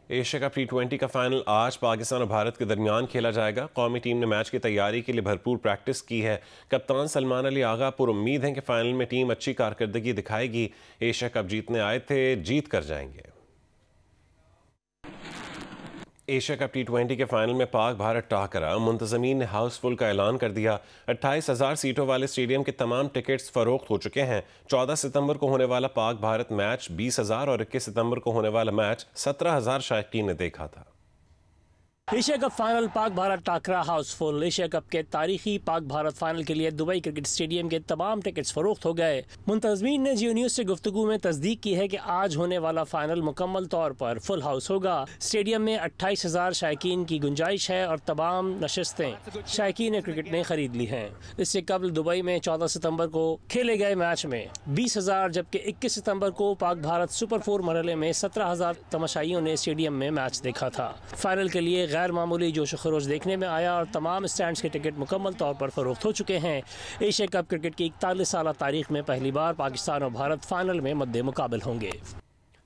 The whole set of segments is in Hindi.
एशिया कप T20 का फाइनल आज पाकिस्तान और भारत के दरमियान खेला जाएगा। कौमी टीम ने मैच की तैयारी के लिए भरपूर प्रैक्टिस की है। कप्तान सलमान अली आगा पुरुम्मीद हैं कि फाइनल में टीम अच्छी कारकर्दगी दिखाएगी। एशिया कप जीतने आए थे, जीत कर जाएंगे। एशिया कप T20 के फाइनल में पाक भारत टाकरा, मुंतजमीन ने हाउसफुल का ऐलान कर दिया। 28,000 सीटों वाले स्टेडियम के तमाम टिकट्स फरोख्त हो चुके हैं। 14 सितंबर को होने वाला पाक भारत मैच 20,000 और 21 सितंबर को होने वाला मैच 17,000 शायकीन ने देखा था। Asia cup final Pak Bharat टाकरा Housefull. Asia cup के तारीखी पाक भारत फाइनल के लिए दुबई क्रिकेट स्टेडियम के तमाम टिकट्स फरोख्त हो गए। मुंतजमीन ने जियो न्यूज़ से गुफ्तगू में तस्दीक की है कि आज होने वाला फाइनल मुकम्मल तौर पर फुल हाउस होगा। स्टेडियम में 28,000 शायकीन की गुंजाइश है और तमाम नशिस्तें शायकीन क्रिकेट ने खरीद ली हैं। इससे कबल दुबई में 14 सितंबर को खेले गए मैच में 20,000 जबकि 21 सितंबर को पाक भारत सुपर 4 मरहले में 17,000 तमाशाइयों ने स्टेडियम में मैच देखा था। फाइनल के लिए गैर मामूली जोश खरोश देखने में आया और तमाम स्टैंड्स के टिकट मुकम्मल तौर पर फरोख्त हो चुके हैं। एशिया कप क्रिकेट की 41 साल तारीख में पहली बार पाकिस्तान और भारत फाइनल में मद्दे मुकाबल होंगे।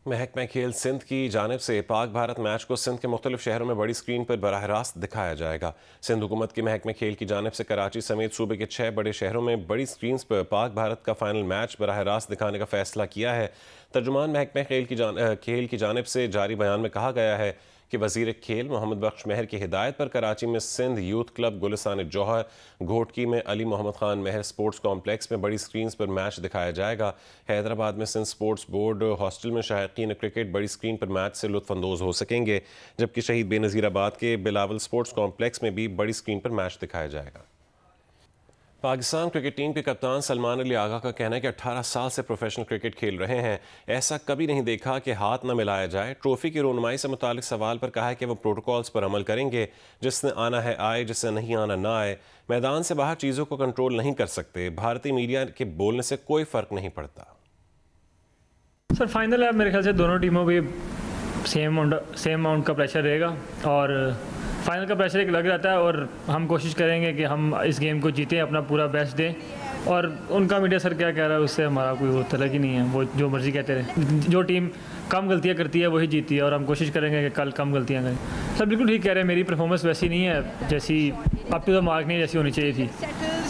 महकमा खेल सिंध की जानिब से पाक भारत मैच को सिंध के मुख्तलिफ शहरों में बड़ी स्क्रीन पर बराह रास्त दिखाया जाएगा। सिंध हुकूमत की महकमा खेल की जानिब से कराची समेत सूबे के 6 बड़े शहरों में बड़ी स्क्रीन पर पाक भारत का फाइनल मैच बराह रास्त दिखाने का फैसला किया है। तर्जुमान महकमा खेल की जानिब से जारी बयान में कहा गया है कि वज़ीर खेल मोहम्मद बख्श महर की हिदायत पर कराची में सिंध यूथ क्लब, गुलिस्तान जौहर, घोटकी में अली मोहम्मद खान महर स्पोर्ट्स कॉम्प्लेक्स में बड़ी स्क्रीन पर मैच दिखाया जाएगा। हैदराबाद में सिंध स्पोर्ट्स बोर्ड हॉस्टल में शायकीन क्रिकेट बड़ी स्क्रीन पर मैच से लुत्फानंदोज हो सकेंगे, जबकि शहीद बेनज़ीराबाद के बिलावल स्पोर्ट्स कॉम्प्लेक्स में भी बड़ी स्क्रीन पर मैच दिखाया जाएगा। पाकिस्तान क्रिकेट टीम के कप्तान सलमान अली आगा का कहना है कि 18 साल से प्रोफेशनल क्रिकेट खेल रहे हैं, ऐसा कभी नहीं देखा कि हाथ न मिलाया जाए। ट्रॉफी की रोनुमाई से मुतालिक सवाल पर कहा है कि वो प्रोटोकॉल्स पर अमल करेंगे। जिसने आना है आए, जिसने नहीं आना ना आए। मैदान से बाहर चीज़ों को कंट्रोल नहीं कर सकते। भारतीय मीडिया के बोलने से कोई फ़र्क नहीं पड़ता। सर फाइनल है, मेरे ख्याल से दोनों टीमों भी सेम अमाउंट का प्रेशर रहेगा और फाइनल का प्रेशर एक लग रहता है और हम कोशिश करेंगे कि हम इस गेम को जीतें, अपना पूरा बेस्ट दें। और उनका मीडिया सर क्या कह रहा है उससे हमारा कोई वो तलक ही नहीं है। वो जो मर्ज़ी कहते रहे, जो टीम कम गलतियां करती है वही जीती है और हम कोशिश करेंगे कि कल कम गलतियां करें। सर बिल्कुल ठीक कह रहे हैं, मेरी परफॉर्मेंस वैसी नहीं है जैसी अप टू द मार्क नहीं जैसी होनी चाहिए थी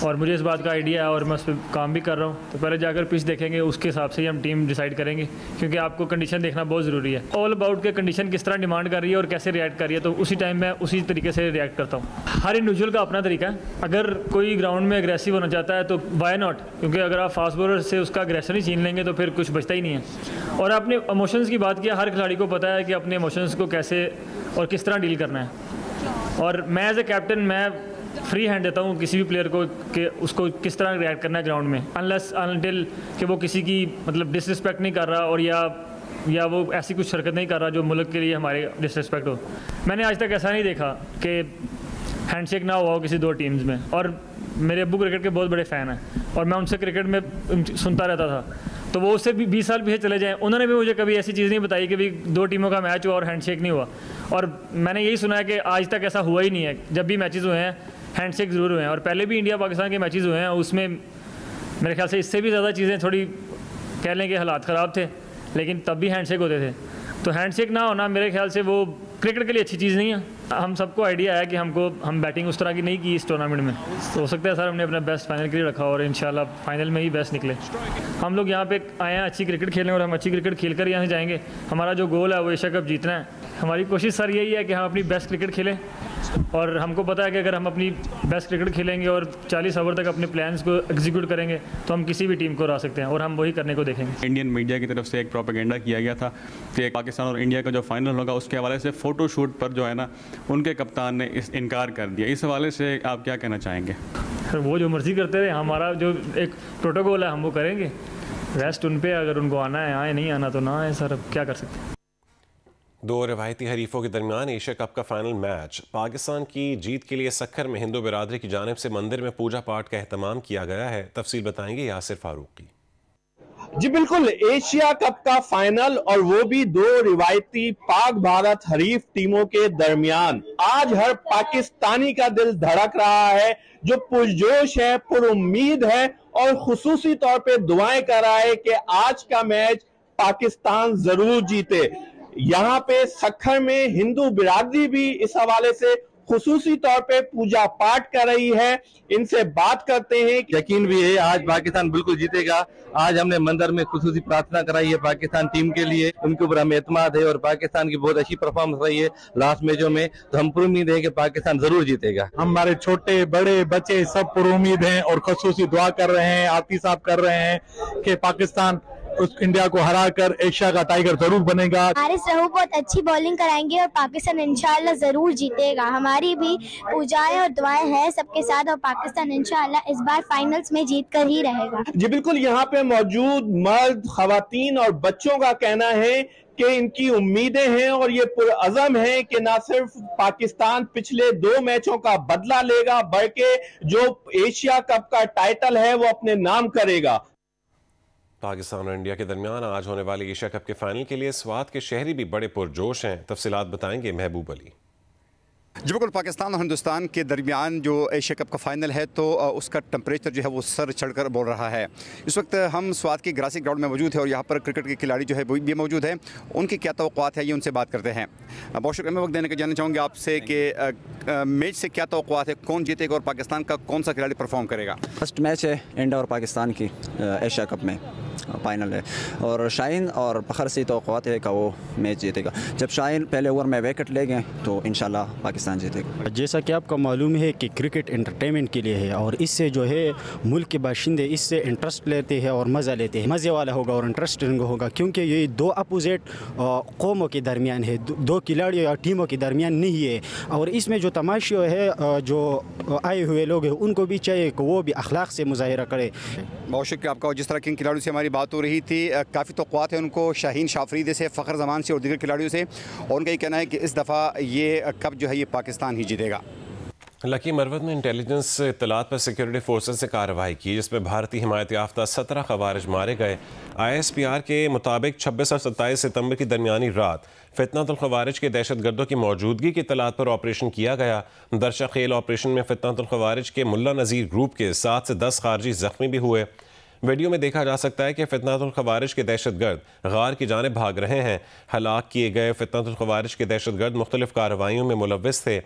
और मुझे इस बात का आइडिया है और मैं उस पर काम भी कर रहा हूँ। तो पहले जाकर पिच देखेंगे, उसके हिसाब से ही हम टीम डिसाइड करेंगे, क्योंकि आपको कंडीशन देखना बहुत ज़रूरी है। ऑल अबाउट के कंडीशन किस तरह डिमांड कर रही है और कैसे रिएक्ट कर रही है, तो उसी टाइम मैं उसी तरीके से रिएक्ट करता हूँ। हर इंडिविजुअल का अपना तरीका है। अगर कोई ग्राउंड में एग्रेसिव होना चाहता है तो वाई नॉट, क्योंकि अगर आप फास्ट बॉलर से उसका एग्रेशन ही छीन लेंगे तो फिर कुछ बचता ही नहीं है। और आपने इमोशंस की बात किया, हर खिलाड़ी को पता है कि अपने इमोशंस को कैसे और किस तरह डील करना है। और मैं एज ए कैप्टन मैं फ्री हैंड देता हूँ किसी भी प्लेयर को कि उसको किस तरह रिएक्ट करना है ग्राउंड में, अनलेस अनटिल कि वो किसी की मतलब डिसरिस्पेक्ट नहीं कर रहा और या वो ऐसी कुछ हरकत नहीं कर रहा जो मुल्क के लिए हमारे डिसरिस्पेक्ट हो। मैंने आज तक ऐसा नहीं देखा कि हैंडशेक ना हुआ हो किसी दो टीम्स में। और मेरे अब्बू क्रिकेट के बहुत बड़े फ़ैन हैं और मैं उनसे क्रिकेट में सुनता रहता था, तो वो उससे भी 20 साल पीछे चले जाएँ, उन्होंने भी मुझे कभी ऐसी चीज़ नहीं बताई कि भी दो टीमों का मैच हुआ और हैंडशेक नहीं हुआ। और मैंने यही सुना है कि आज तक ऐसा हुआ ही नहीं है। जब भी मैचेस हुए हैं हैंडशेक ज़रूर हुए हैं और पहले भी इंडिया पाकिस्तान के मैचेस हुए हैं, उसमें मेरे ख्याल से इससे भी ज़्यादा चीज़ें थोड़ी कह लें कि हालात ख़राब थे, लेकिन तब भी हैंडशेक होते थे। तो हैंडशेक ना होना मेरे ख्याल से वो क्रिकेट के लिए अच्छी चीज़ नहीं है। हम सबको आइडिया है कि हम बैटिंग उस तरह की नहीं की इस टूर्नामेंट में, तो हो सकता है सर हमने अपना बेस्ट फाइनल के लिए रखा और इंशाल्लाह फाइनल में ही बेस्ट निकले। हम लोग यहाँ पे आए हैं अच्छी क्रिकेट खेलने और हम अच्छी क्रिकेट खेल कर यहाँ से जाएंगे। हमारा जो गोल है वो एशिया कप जीतना है। हमारी कोशिश सर यही है कि हम अपनी बेस्ट क्रिकेट खेलें और हमको पता है कि अगर हम अपनी बेस्ट क्रिकेट खेलेंगे और 40 ओवर तक अपने प्लान्स को एग्जीक्यूट करेंगे तो हम किसी भी टीम को हरा सकते हैं और हम वही करने को देखेंगे। इंडियन मीडिया की तरफ से एक प्रोपेगेंडा किया गया था कि पाकिस्तान और इंडिया का जो फाइनल होगा उसके हवाले से फ़ोटो शूट पर जो है ना उनके कप्तान ने इनकार कर दिया। इस हवाले से आप क्या कहना चाहेंगे? सर वो जो मर्ज़ी करते रहे, हमारा जो एक प्रोटोकॉल है हम वो करेंगे। रेस्ट उन पे, अगर उनको आना है आए, नहीं आना तो ना आए। सर अब क्या कर सकते हैं। दो रिवायती हरीफों के दरमियान एशिया कप का फाइनल मैच। पाकिस्तान की जीत के लिए सखर में हिंदू बिरादरी की जानिब से मंदिर में पूजा पाठ का एहतमाम किया गया है। तफसील बताएंगे यासिर फारूकी। जी बिल्कुल, एशिया कप का फाइनल और वो भी दो रिवायती पाक भारत हरीफ टीमों के दरमियान। आज हर पाकिस्तानी का दिल धड़क रहा है, जो पुरजोश है, पुरुम्मीद है और खुसूसी तौर पे दुआएं कर रहा है कि आज का मैच पाकिस्तान जरूर जीते। यहाँ पे सखर में हिंदू बिरादरी भी इस हवाले से खुसूसी तौर पे पूजा पाठ कर रही है। इनसे बात करते हैं। यकीन भी है आज पाकिस्तान बिल्कुल जीतेगा। आज हमने मंदिर में खुसूसी प्रार्थना कराई है पाकिस्तान टीम के लिए, उनके ऊपर हमें एतमाद है और पाकिस्तान की बहुत अच्छी परफॉर्मेंस रही है लास्ट मैचों में, तो हम पूरी उम्मीद है कि पाकिस्तान जरूर जीतेगा। हमारे छोटे बड़े बच्चे सब पूरी उम्मीद हैं और खुसूसी दुआ कर रहे हैं, आती साहब कर रहे हैं कि पाकिस्तान उस इंडिया को हराकर एशिया का टाइगर जरूर बनेगा। हारिस रहू बहुत अच्छी बॉलिंग कराएंगे और पाकिस्तान इंशाल्लाह जरूर जीतेगा। हमारी भी पूजाएं और दुआएं हैं सबके साथ और पाकिस्तान इंशाल्लाह इस बार फाइनल्स में जीत कर ही रहेगा। जी बिल्कुल, यहाँ पे मौजूद मर्द, खवातीन और बच्चों का कहना है कि इनकी उम्मीदें हैं और ये पुरअज़म है कि ना सिर्फ पाकिस्तान पिछले 2 मैचों का बदला लेगा बल्कि जो एशिया कप का टाइटल है वो अपने नाम करेगा। पाकिस्तान और इंडिया के दरमियान आज होने वाली एशिया कप के फाइनल के लिए स्वात के शहरी भी बड़े पुरजोश हैं। तफसीलात बताएंगे महबूब अली। जी बिल्कुल, पाकिस्तान और हिंदुस्तान के दरमियान जो एशिया कप का फाइनल है तो उसका टेम्परेचर जो है वो सर चढ़कर बोल रहा है। इस वक्त हम स्वात के ग्रासी ग्राउंड में मौजूद है और यहाँ पर क्रिकेट के खिलाड़ी जो है वो भी मौजूद है। उनकी क्या तवक्कुआत है ये उनसे बात करते हैं। बहुत शुक्रिया, मैं वक्त देने का जानना चाहूँगी आपसे कि मैच से क्या तवक्कुआत है, कौन जीतेगा और पाकिस्तान का कौन सा खिलाड़ी परफॉर्म करेगा? फर्स्ट मैच है इंडिया और पाकिस्तान की एशिया कप में, फाइनल है और शाहीन और फखर से तवक्कुआत है कि वो मैच जीतेगा। जब शाहीन पहले ओवर में विकेट ले गए तो इंशाल्लाह पाकिस्तान जीतेगा। जैसा कि आपको मालूम है कि क्रिकेट एंटरटेनमेंट के लिए है और इससे जो है मुल्क के बाशिंदे इससे इंटरेस्ट लेते हैं और मज़ा लेते हैं। मज़े वाला होगा और इंटरेस्टिंग होगा क्योंकि ये 2 अपोजिट कौमों के दरमियान है, 2 खिलाड़ियों या टीमों के दरमियान नहीं है। और इसमें जो तमाशे है जो आए हुए लोग हैं उनको भी चाहिए कि वो भी अखलाक से मुजाहिरा करे। बहुत शुक्रिया आपका। जिस तरह के खिलाड़ियों से हमारी बात हो रही थी, काफ़ी तवक्कुआत है उनको शाहीन शाफरीदी से, फ़खर ज़मान से और दीगर खिलाड़ियों से, और उनका ये कहना है कि इस दफ़ा ये कप जो है ये पाकिस्तान ही जीतेगा। लकी मरवत में इंटेलिजेंस इत्तलात पर सिक्योरिटी फोर्सेस से कार्रवाई की जिसमें भारतीय हिमायत याफ्ता 17 खवारिज मारे गए। ISPR के मुताबिक 26 और 27 सितंबर की दरमियानी रात फितनतुल खवारिज के दहशतगर्दों की मौजूदगी की इत्तलात पर ऑपरेशन किया गया। दरशा खेल ऑपरेशन में फितनतुल खवारिज के मुल्ला नज़ीर ग्रुप के 7 से 10 खारजी जख्मी भी हुए। वीडियो में देखा जा सकता है कि फितनतुल खवारिज के दहशतगर्द गार की जानिब भाग रहे हैं। हलाक किए गए फितनतुल खवारिज के दहशतगर्द मुख्तलिफ कार्रवाइयों में मुलव्विस थे।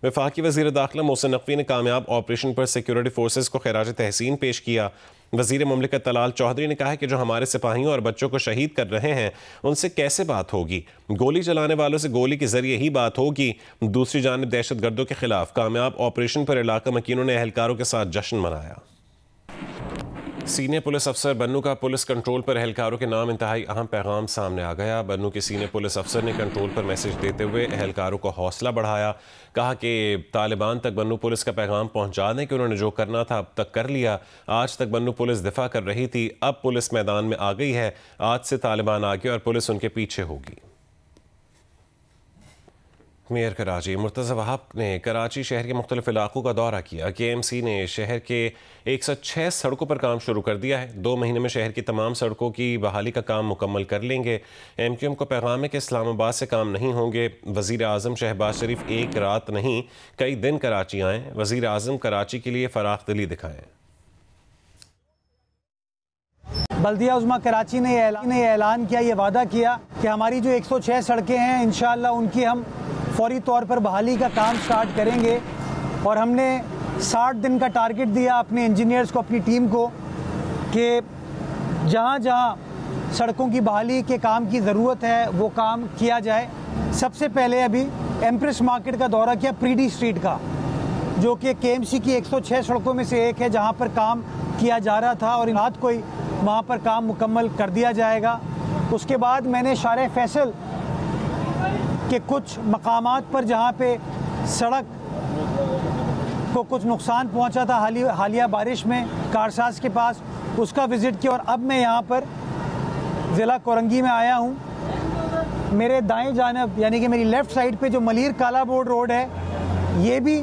वफाकी वज़ीर दाखिला मोहसिन नकवी ने कामयाब ऑपरेशन पर सिक्योरिटी फोर्सेस को खिराज तहसीन पेश किया। वज़ीर मुमलिकत तलाल चौधरी ने कहा कि जो हमारे सिपाहियों और बच्चों को शहीद कर रहे हैं उनसे कैसे बात होगी, गोली चलाने वालों से गोली के जरिए ही बात होगी। दूसरी जानिब दहशतगर्दों के खिलाफ कामयाब ऑपरेशन पर इलाका मकीनों ने एहलकारों के साथ जश्न मनाया। सीनियर पुलिस अफसर बन्नू का पुलिस कंट्रोल पर एहलकारों के नाम इंतहाई अहम पैगाम सामने आ गया। बन्नू के सीनियर पुलिस अफसर ने कंट्रोल पर मैसेज देते हुए एहलकारों को हौसला बढ़ाया। कहा कि तालिबान तक बन्नू पुलिस का पैगाम पहुंचा दें कि उन्होंने जो करना था अब तक कर लिया। आज तक बन्नू पुलिस दिफा कर रही थी, अब पुलिस मैदान में आ गई है। आज से तालिबान आगे और पुलिस उनके पीछे होगी। मेयर कराची मुर्तज़ा वहाब ने कराची शहर के मुख्तलिफ इलाकों का दौरा किया। KMC ने शहर के 106 सड़कों पर काम शुरू कर दिया है। 2 महीने में शहर की तमाम सड़कों की बहाली का काम मुकम्मल कर लेंगे। MQM को पैगाम है कि इस्लामाबाद से काम नहीं होंगे। वज़ीर आज़म शहबाज शरीफ एक रात नहीं कई दिन कराची आएँ। वज़ीर आज़म कराची के लिए फराख दिली दिखाएँ। बल्दिया उज़्मा कराची ने ऐलान किया, ये वादा किया कि हमारी जो 106 सड़कें हैं इंशाअल्लाह उनकी हम फौरी तौर पर बहाली का काम स्टार्ट करेंगे। और हमने 60 दिन का टारगेट दिया अपने इंजीनियर्स को, अपनी टीम को, कि जहाँ जहाँ सड़कों की बहाली के काम की ज़रूरत है वो काम किया जाए। सबसे पहले अभी एम्प्रेस मार्केट का दौरा किया, प्रीडी स्ट्रीट का, जो कि KMC की 106 सड़कों में से एक है जहाँ पर काम किया जा रहा था और रात को ही वहाँ पर काम मुकम्मल कर दिया जाएगा। उसके बाद मैंने शारे फैसल के कुछ मकामात पर जहाँ पे सड़क को कुछ नुकसान पहुँचा था हालिया बारिश में कारसाज के पास, उसका विज़िट किया। और अब मैं यहाँ पर ज़िला कोरंगी में आया हूँ। मेरे दाएं जानब यानी कि मेरी लेफ़्ट साइड पे जो मलीर काला बोर्ड रोड है, ये भी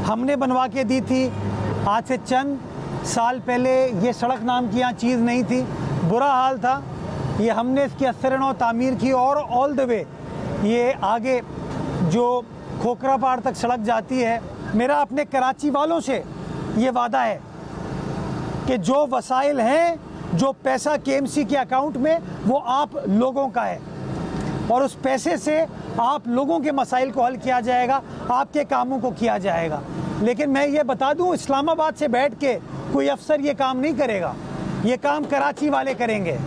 हमने बनवा के दी थी। आज से चंद साल पहले ये सड़क नाम की यहाँ चीज़ नहीं थी, बुरा हाल था। ये हमने इसकी असरनो तामीर की और ऑल द वे ये आगे जो खोखरा पहाड़ तक सड़क जाती है। मेरा अपने कराची वालों से ये वादा है कि जो वसाइल हैं, जो पैसा KMC के अकाउंट में, वो आप लोगों का है। और उस पैसे से आप लोगों के मसाइल को हल किया जाएगा, आपके कामों को किया जाएगा। लेकिन मैं ये बता दूं, इस्लामाबाद से बैठ के कोई अफसर ये काम नहीं करेगा। ये काम कराची वाले करेंगे,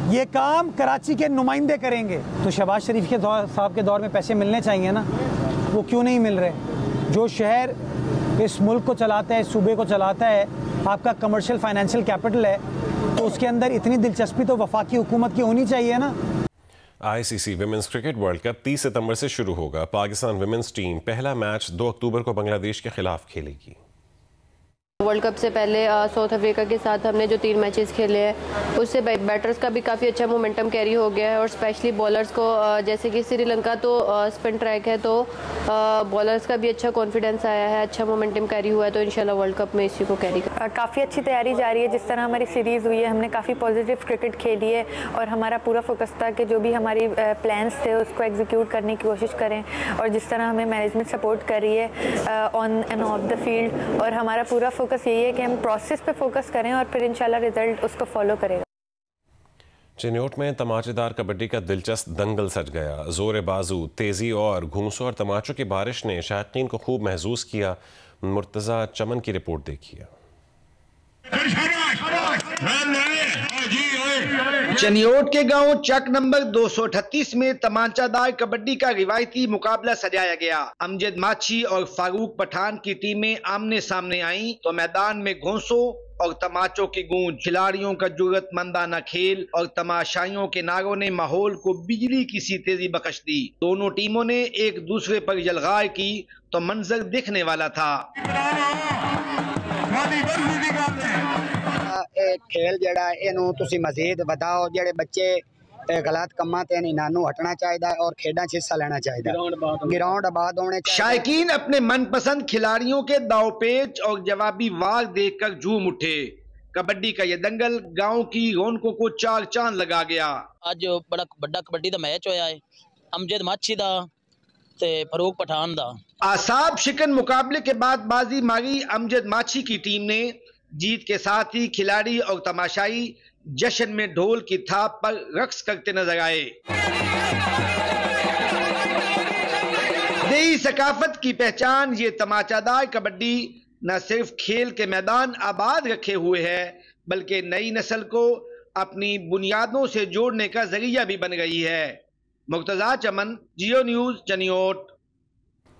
ये काम कराची के नुमाइंदे करेंगे। तो शहबाज शरीफ के साहब के दौर में पैसे मिलने चाहिए ना, वो क्यों नहीं मिल रहे? जो शहर इस मुल्क को चलाता है, इस सूबे को चलाता है, आपका कमर्शियल फाइनेंशियल कैपिटल है, तो उसके अंदर इतनी दिलचस्पी तो वफाकी हुकूमत की होनी चाहिए ना। ICC women's cricket world cup 30 सितंबर से शुरू होगा। पाकिस्तान विमेंस टीम पहला मैच 2 अक्टूबर को बांग्लादेश के खिलाफ खेलेगी। वर्ल्ड कप से पहले साउथ अफ्रीका के साथ हमने जो 3 मैचेस खेले हैं, उससे बैटर्स का भी काफ़ी अच्छा मोमेंटम कैरी हो गया है, और स्पेशली बॉलर्स को, जैसे कि श्रीलंका तो स्पिन ट्रैक है, तो बॉलर्स का भी अच्छा कॉन्फिडेंस आया है, अच्छा मोमेंटम कैरी हुआ है, तो इंशाल्लाह वर्ल्ड कप में इसी को कैरी कर। काफ़ी अच्छी तैयारी जारी है। जिस तरह हमारी सीरीज़ हुई है, हमने काफ़ी पॉजिटिव क्रिकेट खेली है, और हमारा पूरा फोकस था कि जो भी हमारी प्लान्स थे उसको एग्जीक्यूट करने की कोशिश करें, और जिस तरह हमें मैनेजमेंट सपोर्ट कर रही है on end of the field, और हमारा पूरा फोकस यही है कि हम प्रोसेस पे फोकस करें और फिर इंशाल्लाह रिजल्ट उसको फॉलो करेगा। चिन्योट में तमाचेदार कबड्डी का दिलचस्प दंगल सज गया। जोर बाजू, तेजी और घूंसों और तमाचों की बारिश ने शायकीन को खूब महसूस किया। मुर्तज़ा चमन की रिपोर्ट देखिए। चिन्योट के गांव चक नंबर 238 में तमाचादार कबड्डी का रिवायती मुकाबला सजाया गया। अमजद माछी और फारूक पठान की टीमें आमने सामने आईं तो मैदान में घोंसों और तमाचों की गूंज, खिलाड़ियों का जुर्रतमंदाना खेल और तमाशाइयों के नारों ने माहौल को बिजली की सी तेजी बख्श दी। दोनों टीमों ने एक दूसरे पर यलगार की तो मंजर देखने वाला था। खेल जड़ा इनू तुसी मजीद बताओ, जेड़े बच्चे गलत कम्मा ते इन्हां हटना चाहिए और खेडां च हिस्सा लेना चाहिए, ग्राउंड आबाद होने चाहिए। शायकीन अपने मनपसंद खिलाड़ियों के दावपेच और जवाबी वार देखकर झूम उठे। कबड्डी का यह दंगल गांव की रौनकों को चार चांद लगा गया। आज बड़ा बड़ा कबड्डी का मैच होया है, अमजद माछी दा ते फरूक पठान दा। आसाब शिकन मुकाबले के बाद बाजी मारी अमजद माछी की टीम ने। जीत के साथ ही खिलाड़ी और तमाशाई जश्न में ढोल की थाप पर रक्स करते नजर आए। देही सकाफत की पहचान ये तमाचादार कबड्डी न सिर्फ खेल के मैदान आबाद रखे हुए है, बल्कि नई नस्ल को अपनी बुनियादों से जोड़ने का जरिया भी बन गई है। मुर्तज़ा चमन, जियो न्यूज, चिन्योट।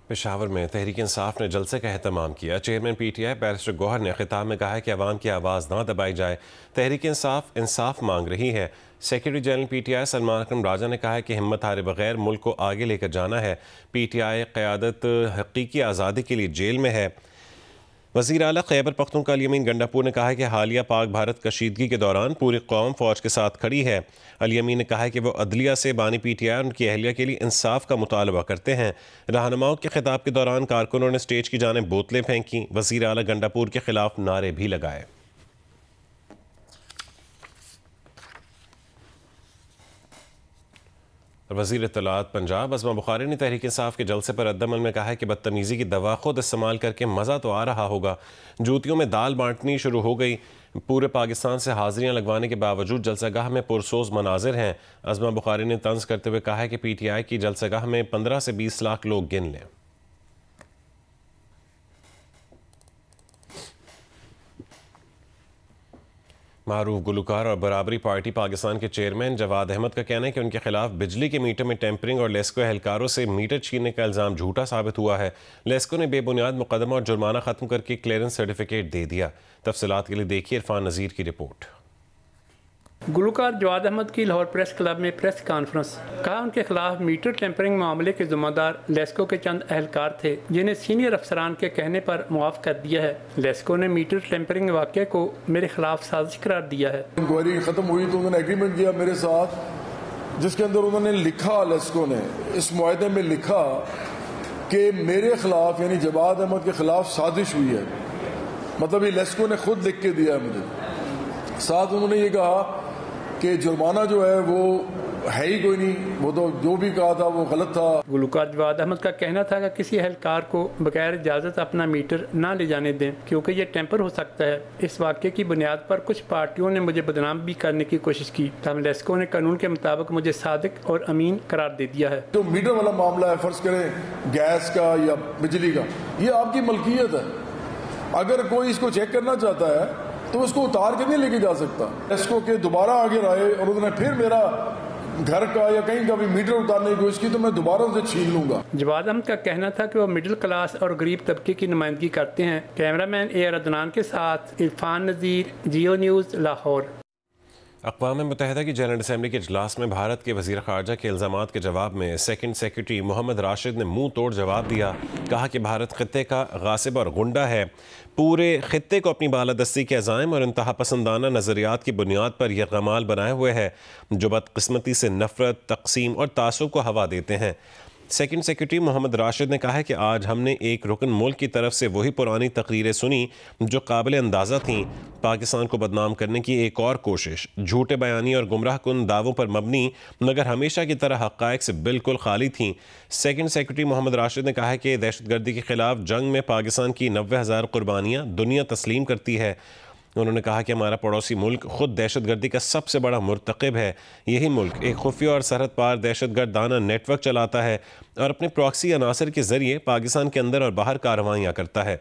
पेशावर में तहरीक इंसाफ ने जलसे का एहतमाम किया। चेयरमैन पीटीआई बैरिस्टर गौहर ने खिताब में कहा कि अवाम की आवाज़ ना दबाई जाए। तहरीक इंसाफ मांग रही है। सेक्रेटरी जनरल पीटीआई सलमान अकरम राजा ने कहा है कि हिम्मत हारे बगैर मुल्क को आगे लेकर जाना है। पीटीआई क़यादत हकीकी आज़ादी के लिए जेल में है। वज़ीर आला खैबर पख्तूनख्वा अल-यमीन गंडापुर ने कहा है कि हालिया पाक भारत कशीदगी के दौरान पूरी कौम फ़ौज के साथ खड़ी है। अल-यमीन ने कहा है कि वो अदलिया से बानी पीटीआई उनकी अहलिया के लिए इंसाफ का मुतालबा करते हैं। रहनुमाओं के खिताब के दौरान कारकुनों ने स्टेज की जानिब बोतलें फेंकी। वज़ीर आला गंडापुर के खिलाफ नारे भी लगाए। वज़ीर इत्तलात पंजाब अज़मा बुखारी ने तहरीक इंसाफ के जलसे पर रद्दअमल में कहा है कि बदतमीज़ी की दवा खुद इस्तेमाल करके मज़ा तो आ रहा होगा। जूतियों में दाल बांटनी शुरू हो गई। पूरे पाकिस्तान से हाजिरियाँ लगवाने के बावजूद जलसागाह में पुरसोज मनाजिर हैं। अज़मा बुखारी ने तंज करते हुए कहा है कि पीटीआई की जलसागाह में 15 से 20 लाख लोग गिन लें। मारूफ गुलकार और बराबरी पार्टी पाकिस्तान के चेयरमैन जवाद अहमद का कहना है कि उनके खिलाफ बिजली के मीटर में टेम्परिंग और लेस्को एहलकारों से मीटर छीनने का इल्ज़ाम झूठा साबित हुआ है। लेस्को ने बेबुनियाद मुकदमा और जुर्माना खत्म करके क्लियरेंस सर्टिफिकेट दे दिया। तफसीलात के लिए देखिए इरफान नज़ीर की रिपोर्ट। गुलकार जवाद अहमद की लाहौर प्रेस क्लब में प्रेस कॉन्फ्रेंस। कहा उनके खिलाफ मीटर टेम्परिंग मामले के जिम्मेदार लेस्को के चंद एहलकार थे, जिन्हें सीनियर अफसरान के कहने पर मुआफ कर दिया है। लेस्को ने मीटर टेम्परिंग वाक़े को मेरे खिलाफ साजिश करार दिया है। इंक्वायरी खत्म हुई तो उन्होंने एग्रीमेंट किया मेरे साथ, जिसके अंदर उन्होंने लिखा, लेस्को ने इस मुआहदे में लिखा कि मेरे खिलाफ यानी जवाद अहमद के खिलाफ साजिश हुई है। मतलब ये लेस्को ने खुद लिख के दिया है मुझे। साथ उन्होंने ये कहा कि जुर्माना जो है वो है ही कोई नहीं, वो तो जो भी कहा था वो गलत था। गुलकार जवाद अहमद का कहना था कि किसी एहलकार को बगैर इजाज़त अपना मीटर ना ले जाने दें क्योंकि ये टेम्पर हो सकता है। इस वाक़े की बुनियाद पर कुछ पार्टियों ने मुझे बदनाम भी करने की कोशिश की, तब लेस्को ने कानून के मुताबिक मुझे सादिक और अमीन करार दे दिया है। जो मीटर वाला मामला है, फर्ज करें गैस का या बिजली का, ये आपकी मलकियत है। अगर कोई इसको चेक करना चाहता है तो उसको उतार के नहीं लेके जा सकता। लेस्को के दोबारा आगे आए और उन्होंने फिर मेरा घर का या कहीं का भी मीटर उतारने की कोशिश की तो मैं दोबारा उनसे छीन लूंगा। जवाद अहमद का कहना था कि वो मिडिल क्लास और गरीब तबके की नुमाइंदगी करते हैं। कैमरामैन ए अदनान के साथ इरफान नज़ीर, जियो न्यूज़, लाहौर। अक़वाम मुत्तहिदा की जनरल असम्बली के इजलास में भारत के वज़ीर ख़ारजा के इल्ज़ामात के जवाब में सेकंड सेक्रेटरी मोहम्मद राशिद ने मुंह तोड़ जवाब दिया। कहा कि भारत ख़ित्ते का गासिब और गुंडा है, पूरे ख़ित्ते को अपनी बालादस्ती के अज़ाइम और इंतहा पसंदाना नज़रियात की बुनियाद पर यह गमाल बनाए हुए है जो बदकिस्मती से नफ़रत, तक़सीम और तासुब को हवा देते हैं। सेकंड सेक्रेटरी मोहम्मद राशिद ने कहा है कि आज हमने एक रुकन मुल्क की तरफ से वही पुरानी तकरीरें सुनी जो काबिल अंदाज़ा थीं। पाकिस्तान को बदनाम करने की एक और कोशिश, झूठे बयानी और गुमराह कुन दावों पर मबनी मगर हमेशा की तरह हक़ाइक़ से बिल्कुल खाली थीं। सेकंड सेक्रेटरी मोहम्मद राशिद ने कहा है कि दहशतगर्दी के ख़िलाफ़ जंग में पाकिस्तान की 90,000 कुर्बानियाँ दुनिया तस्लीम करती है। उन्होंने कहा कि हमारा पड़ोसी मुल्क खुद दहशतगर्दी का सबसे बड़ा मुर्तकिब है। यही मुल्क एक खुफिया और सरहद पार दहशतगर्दाना नेटवर्क चलाता है और अपने प्रॉक्सी अनासर के ज़रिए पाकिस्तान के अंदर और बाहर कार्रवाइयाँ करता है।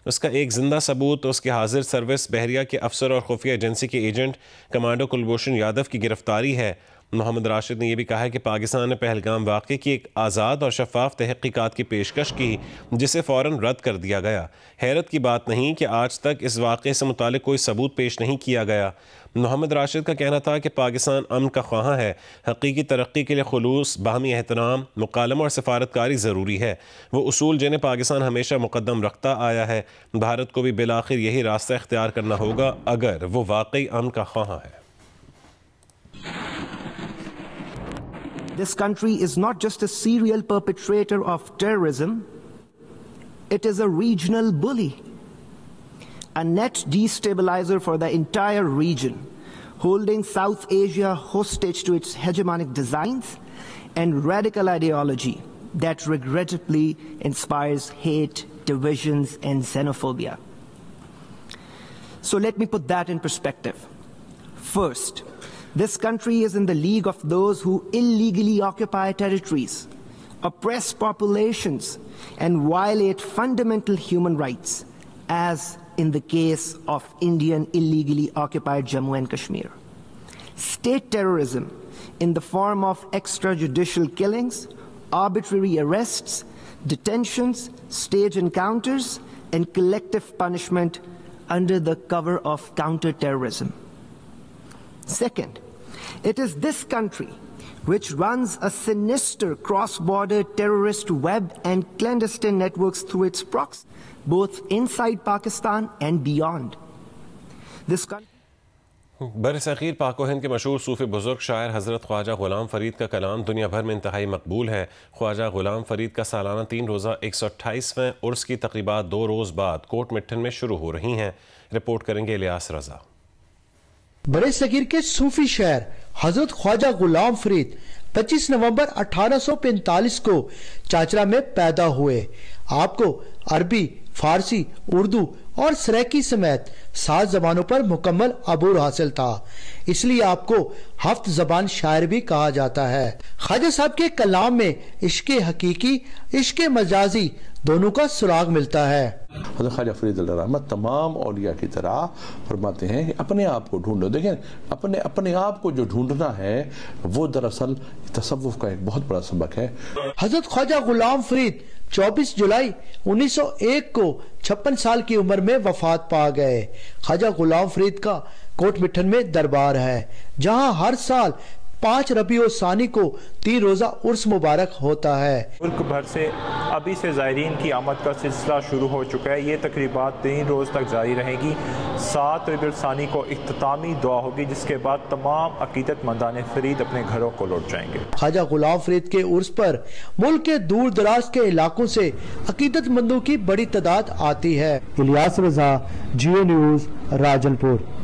उसका एक जिंदा सबूत उसके हाजिर सर्विस बहरिया के अफसर और खुफिया एजेंसी के एजेंट कमांडो कुलभूषण यादव की गिरफ्तारी है। मोहम्मद राशिद ने यह भी कहा है कि पाकिस्तान ने पहलगाम वाक़े की एक आज़ाद और शफाफ तहक़ीक़ात की पेशकश की जिसे फ़ौरन रद्द कर दिया गया। हैरत की बात नहीं कि आज तक इस वाक़े से मुतालिक कोई सबूत पेश नहीं किया गया। मोहम्मद राशिद का कहना था कि पाकिस्तान अमन का ख्वाह है, हकीकी तरक्की के लिए खुलूस, बाहमी एहतराम, मुकालमा और सफारतकारी ज़रूरी है। वो उसूल जिन्हें पाकिस्तान हमेशा मुक़द्दम रखता आया है। भारत को भी बिलाखिर यही रास्ता इख्तियार करना होगा अगर वो वाकई अमन का ख्वाह है। This country is not just a serial perpetrator of terrorism, it is a regional bully, a net destabilizer for the entire region, holding South Asia hostage to its hegemonic designs and radical ideology that regrettably inspires hate, divisions, and xenophobia. So let me put that in perspective. First, this country is in the league of those who illegally occupy territories, oppress populations, and violate fundamental human rights, as in the case of Indian illegally occupied Jammu and Kashmir. State terrorism in the form of extrajudicial killings, arbitrary arrests, detentions, stage encounters, and collective punishment under the cover of counter-terrorism. Second, it is this country which runs a sinister cross-border terrorist web and clandestine networks through its proxies, both inside Pakistan and beyond. This country बरसग़ीर पाक व हिंद के मशहूर सूफ़ी बुज़ुर्ग शायर हज़रत ख्वाजा ग़ुलाम फ़रीद का कलाम दुनिया भर में इंतहाई मकबूल है। ख्वाजा ग़ुलाम फ़रीद का सालाना 3 रोज़ा 128वें उर्स की तक़रीबात 2 रोज़ बाद कोट मिट्ठन में शुरू हो रही हैं। रिपोर्ट करेंगे इलियास रज़ा। बरसग़ीर के सूफी शायर हजरत ख्वाजा ग़ुलाम फ़रीद 25 नवंबर 1845 को चाचरा में पैदा हुए। आपको अरबी, फारसी, उर्दू और सराइकी समेत 7 जबानों पर मुकम्मल अबूर हासिल था, इसलिए आपको हफ्त जबान शायर भी कहा जाता है। ख्वाजा साहब के कलाम में इश्क़ हकीकी, इश्क़ मजाजी दोनों का सुराग मिलता है। हज़रत ख्वाजा फ़रीद रहमत तमाम औलिया की तरह फरमाते हैं कि अपने आप को ढूंढो। देखें, अपने आप को जो ढूंढना है वो दरअसल तसव्वुफ का एक बहुत बड़ा सबक है। हज़रत ख्वाजा ग़ुलाम फ़रीद 24 जुलाई 1901 को 56 साल की उम्र में वफात पा गए। ख्वाजा ग़ुलाम फ़रीद का कोट मिट्ठन में दरबार है, जहां हर साल 5 रबीउल सानी को 3 रोज़ा उर्स मुबारक होता है। मुल्क भर से अभी से ज़ायरीन की आमद का सिलसिला शुरू हो चुका है। ये तकरीबात 3 रोज़ तक जारी रहेगी। 7 रबीउल सानी को इख्तितामी दुआ होगी, जिसके बाद तमाम अकीदतमंदान फ़रीद अपने घरों को लौट जाएंगे। ख्वाजा ग़ुलाम फ़रीद के उर्स पर मुल्क के दूर दराज के इलाकों से अकीदतमंदों की बड़ी तादाद आती है। इलियास रज़ा, जियो न्यूज़, राजलपुर।